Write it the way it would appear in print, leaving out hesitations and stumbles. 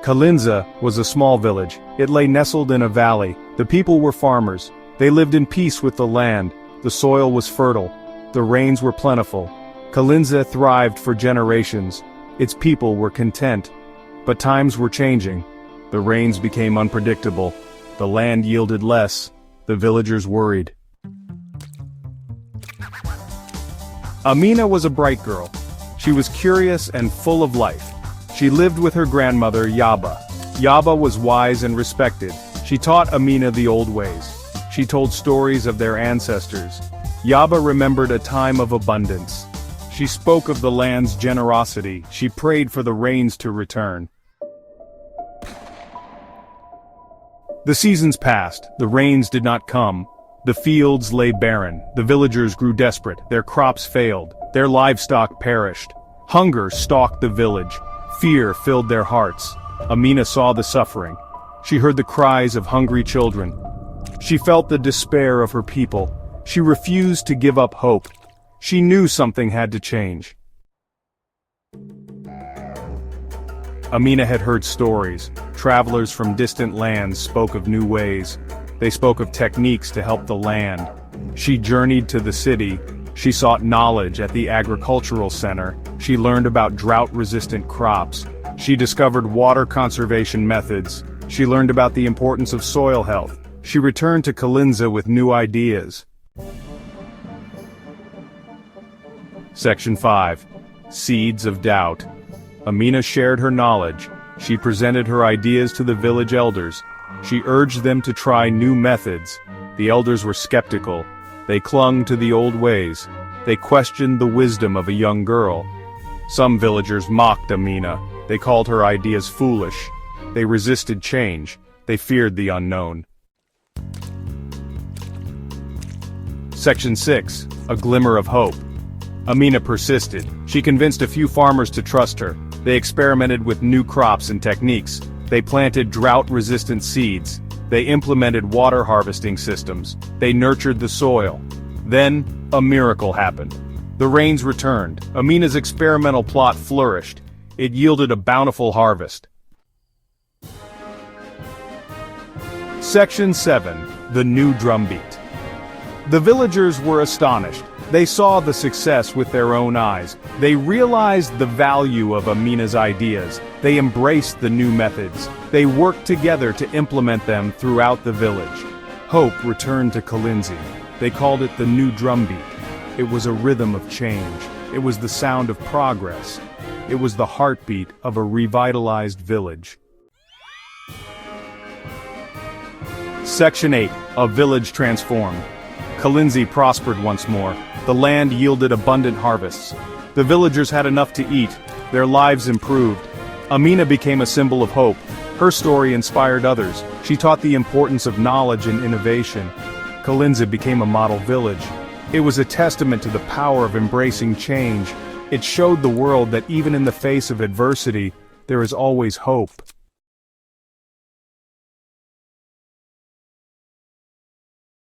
Kalinza was a small village. It lay nestled in a valley. The people were farmers. They lived in peace with the land. The soil was fertile. The rains were plentiful. Kalinza thrived for generations. Its people were content. But times were changing. The rains became unpredictable. The land yielded less. The villagers worried. Amina was a bright girl. She was curious and full of life. She lived with her grandmother, Yaba. Yaba was wise and respected. She taught Amina the old ways. She told stories of their ancestors. Yaba remembered a time of abundance. She spoke of the land's generosity. She prayed for the rains to return. The seasons passed. The rains did not come. The fields lay barren. The villagers grew desperate. Their crops failed. Their livestock perished. Hunger stalked the village. Fear filled their hearts. Amina saw the suffering. She heard the cries of hungry children. She felt the despair of her people. She refused to give up hope. She knew something had to change. Amina had heard stories. Travelers from distant lands spoke of new ways. They spoke of techniques to help the land. She journeyed to the city. She sought knowledge at the agricultural center. She learned about drought-resistant crops. She discovered water conservation methods. She learned about the importance of soil health. She returned to Kalinza with new ideas. Section 5. Seeds of Doubt. Amina shared her knowledge. She presented her ideas to the village elders. She urged them to try new methods. The elders were skeptical. They clung to the old ways. They questioned the wisdom of a young girl. Some villagers mocked Amina. They called her ideas foolish. They resisted change. They feared the unknown. Section 6. A Glimmer of Hope. Amina persisted. She convinced a few farmers to trust her. They experimented with new crops and techniques. They planted drought-resistant seeds. They implemented water harvesting systems. They nurtured the soil. Then, a miracle happened. The rains returned. Amina's experimental plot flourished. It yielded a bountiful harvest. Section 7. The New Drumbeat. The villagers were astonished. They saw the success with their own eyes. They realized the value of Amina's ideas. They embraced the new methods. They worked together to implement them throughout the village. Hope returned to Kalinzi. They called it the New Drumbeat. It was a rhythm of change. It was the sound of progress. It was the heartbeat of a revitalized village. Section 8. A Village Transformed. Kalinzi prospered once more. The land yielded abundant harvests. The villagers had enough to eat. Their lives improved. Amina became a symbol of hope. Her story inspired others. She taught the importance of knowledge and innovation. Kalinzi became a model village. It was a testament to the power of embracing change. It showed the world that even in the face of adversity, there is always hope.